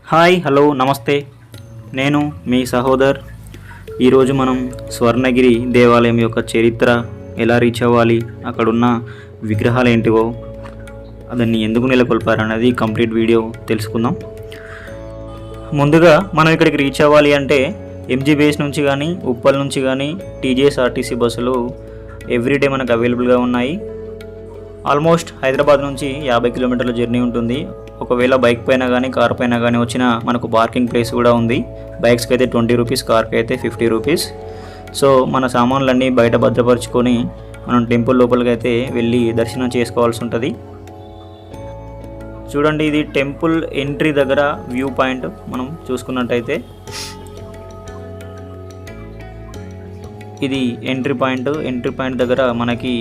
Hi hello నమస్తే. నేను మీ సహోదర్. ఈరోజు మనం స్వర్ణగిరి దేవాలయం యొక్క చరిత్ర, ఎలా రీచ్ అవ్వాలి, అక్కడున్న విగ్రహాలు ఏంటివో, దాన్ని ఎందుకు నెలకొల్పారన్నది కంప్లీట్ వీడియో తెలుసుకుందాం. ముందుగా మనం ఇక్కడికి రీచ్ అవ్వాలి అంటే ఎంజీ బేస్ నుంచి కానీ ఉప్పల్ నుంచి కానీ టీజీఎస్ఆర్టీసీ బస్సులు ఎవ్రీడే మనకు అవైలబుల్గా ఉన్నాయి. ఆల్మోస్ట్ హైదరాబాద్ నుంచి 50 కిలోమీటర్ల జర్నీ ఉంటుంది. ఒకవేళ బైక్ పైన కానీ కార్ పైన కానీ వచ్చినా మనకు పార్కింగ్ ప్లేస్ కూడా ఉంది. బైక్స్కి అయితే 20 రూపీస్, కార్కి అయితే 50 రూపీస్. సో మన సామాన్లన్నీ బయట భద్రపరుచుకొని మనం టెంపుల్ లోపలికి అయితే వెళ్ళి దర్శనం చేసుకోవాల్సి ఉంటుంది. చూడండి, ఇది టెంపుల్ ఎంట్రీ దగ్గర వ్యూ పాయింట్. మనం చూసుకున్నట్టయితే ఇది ఎంట్రీ పాయింట్ దగ్గర మనకి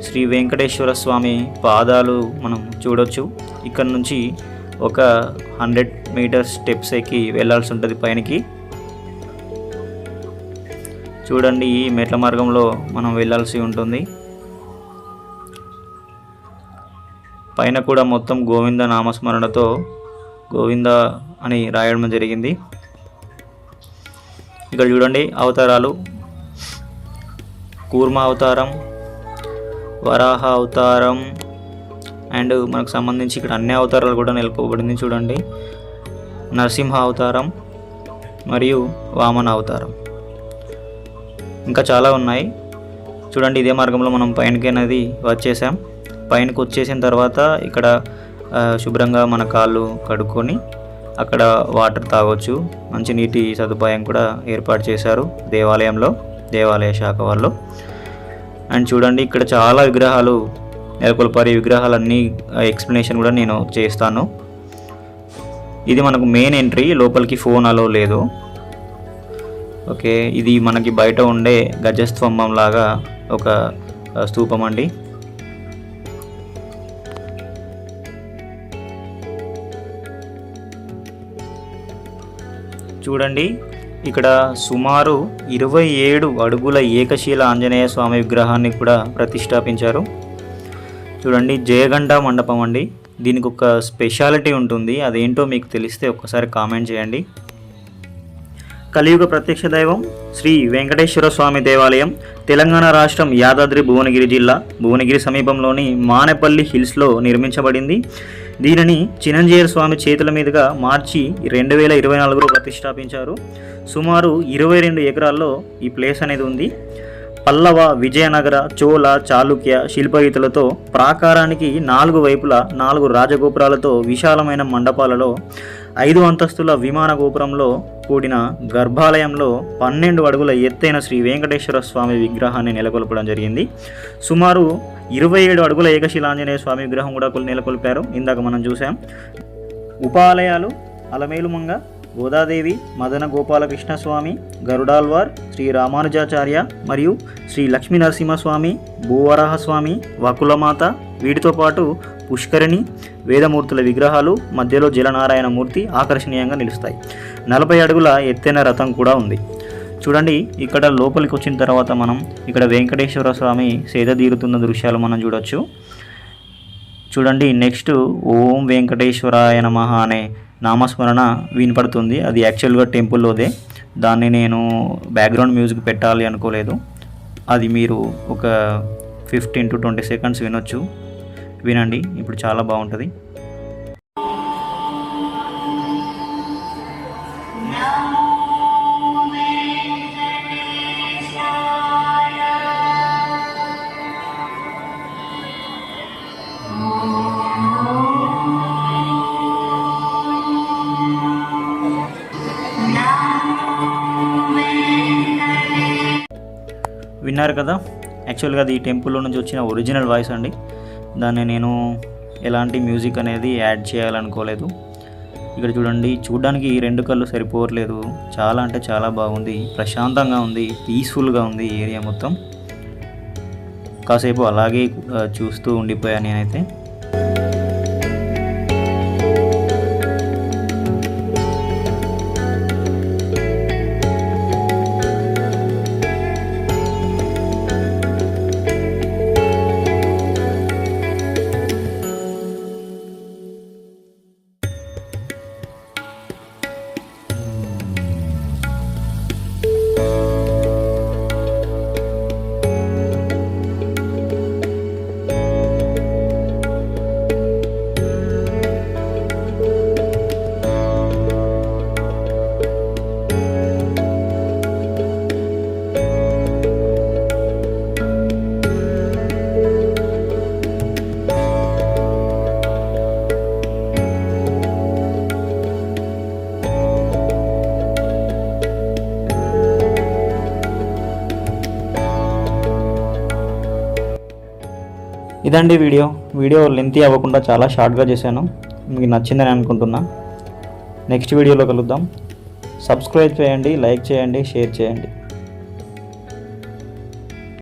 శ్రీ వెంకటేశ్వర స్వామి పాదాలు మనం చూడొచ్చు. ఇక్కడ నుంచి ఒక 100 మీటర్స్ స్టెప్స్ ఎక్కి వెళ్ళాల్సి ఉంటుంది పైనకి. చూడండి, ఈ మెట్ల మార్గంలో మనం వెళ్ళాల్సి ఉంటుంది. పైన కూడా మొత్తం గోవింద నామస్మరణతో గోవింద అని రాయడం జరిగింది. ఇక్కడ చూడండి అవతారాలు: కూర్మ అవతారం, వరాహ అవతారం, అండ్ మనకు సంబంధించి ఇక్కడ అన్ని అవతారాలు కూడా నెలకొబడింది. చూడండి, నరసింహ అవతారం మరియు వామన అవతారం, ఇంకా చాలా ఉన్నాయి. చూడండి, ఇదే మార్గంలో మనం పైనకి అనేది వచ్చేసాం. పైనకి వచ్చేసిన తర్వాత ఇక్కడ శుభ్రంగా మన కాళ్ళు కడుక్కొని అక్కడ వాటర్ తాగొచ్చు. మంచి నీటి సదుపాయం కూడా ఏర్పాటు చేశారు దేవాలయ శాఖ వాళ్ళు. అండ్ చూడండి, ఇక్కడ చాలా విగ్రహాలు నెలకొల్పారు. ఈ విగ్రహాలన్నీ ఎక్స్ప్లెనేషన్ కూడా నేను చేస్తాను. ఇది మనకు మెయిన్ ఎంట్రీ, లోపలికి ఫోన్ అలో లేదు. ఓకే, ఇది మనకి బయట ఉండే గజస్తంభం లాగా ఒక స్తూపం అండి. చూడండి, ఇక్కడ సుమారు 27 అడుగుల ఏకశీల ఆంజనేయ స్వామి విగ్రహాన్ని కూడా ప్రతిష్టాపించారు. చూడండి, జయగంట మండపం అండి. దీనికి ఒక స్పెషాలిటీ ఉంటుంది, అదేంటో మీకు తెలిస్తే ఒక్కసారి కామెంట్ చేయండి. కలియుగ ప్రత్యక్ష దైవం శ్రీ వెంకటేశ్వర స్వామి దేవాలయం తెలంగాణ రాష్ట్రం యాదాద్రి భువనగిరి జిల్లా భువనగిరి సమీపంలోని మానేపల్లి హిల్స్లో నిర్మించబడింది. దీనిని చిరంజీవి స్వామి చేతుల మీదుగా మార్చి 2024లో ప్రతిష్టాపించారు. సుమారు 22 ఎకరాల్లో ఈ ప్లేస్ అనేది ఉంది. పల్లవ, విజయనగర, చోళ, చాళుక్య శిల్పరీతులతో ప్రాకారానికి 4 వైపులా 4 రాజగోపురాలతో విశాలమైన మండపాలలో 5 అంతస్తుల విమాన గోపురంలో కూడిన గర్భాలయంలో 12 అడుగుల ఎత్తైన శ్రీ వెంకటేశ్వర స్వామి విగ్రహాన్ని నెలకొల్పడం జరిగింది. సుమారు 27 అడుగుల ఏకశిలాంజనేయ స్వామి విగ్రహం కూడా నెలకొల్పారు. ఇందాక మనం చూసాం. ఉపాలయాలు: అలమేలుమంగ, గోదాదేవి, మదన గోపాలకృష్ణ స్వామి, గరుడాల్వార్, శ్రీ రామానుజాచార్య మరియు శ్రీ లక్ష్మీ నరసింహస్వామి, భూవరాహస్వామి, వకులమాత, వీటితో పాటు పుష్కరిణి, వేదమూర్తుల విగ్రహాలు, మధ్యలో జలనారాయణ మూర్తి ఆకర్షణీయంగా నిలుస్తాయి. 40 అడుగుల ఎత్తైన రథం కూడా ఉంది. చూడండి, ఇక్కడ లోపలికి వచ్చిన తర్వాత మనం ఇక్కడ వెంకటేశ్వర స్వామి సేద తీరుతున్న దృశ్యాలు మనం చూడొచ్చు. చూడండి, నెక్స్ట్ ఓం వెంకటేశ్వరాయ నమః అనే నామస్మరణ వినపడుతుంది. అది యాక్చువల్గా టెంపుల్లోదే. దాన్ని నేను బ్యాక్గ్రౌండ్ మ్యూజిక్ పెట్టాలి అనుకోలేదు. అది మీరు ఒక 15 to 20 సెకండ్స్ వినొచ్చు. వినండి, ఇప్పుడు చాలా బాగుంటుంది. విన్నారు కదా, యాక్చువల్గా అది ఈ టెంపుల్లో నుంచి వచ్చిన ఒరిజినల్ వాయిస్ అండి. దాన్ని నేను ఎలాంటి మ్యూజిక్ అనేది యాడ్ చేయాలనుకోలేదు. ఇక్కడ చూడండి, చూడడానికి 2 కళ్ళు సరిపోవట్లేదు. చాలా అంటే చాలా బాగుంది, ప్రశాంతంగా ఉంది, పీస్ఫుల్గా ఉంది ఈ ఏరియా మొత్తం. కాసేపు అలాగే చూస్తూ ఉండిపోయాను నేనైతే. ఇదండి వీడియో లెంతీ అవ్వకుండా చాలా షార్ట్గా చేశాను. మీకు నచ్చిందని అనుకుంటున్నా. నెక్స్ట్ వీడియోలో కలుద్దాం. సబ్స్క్రైబ్ చేయండి, లైక్ చేయండి, షేర్ చేయండి.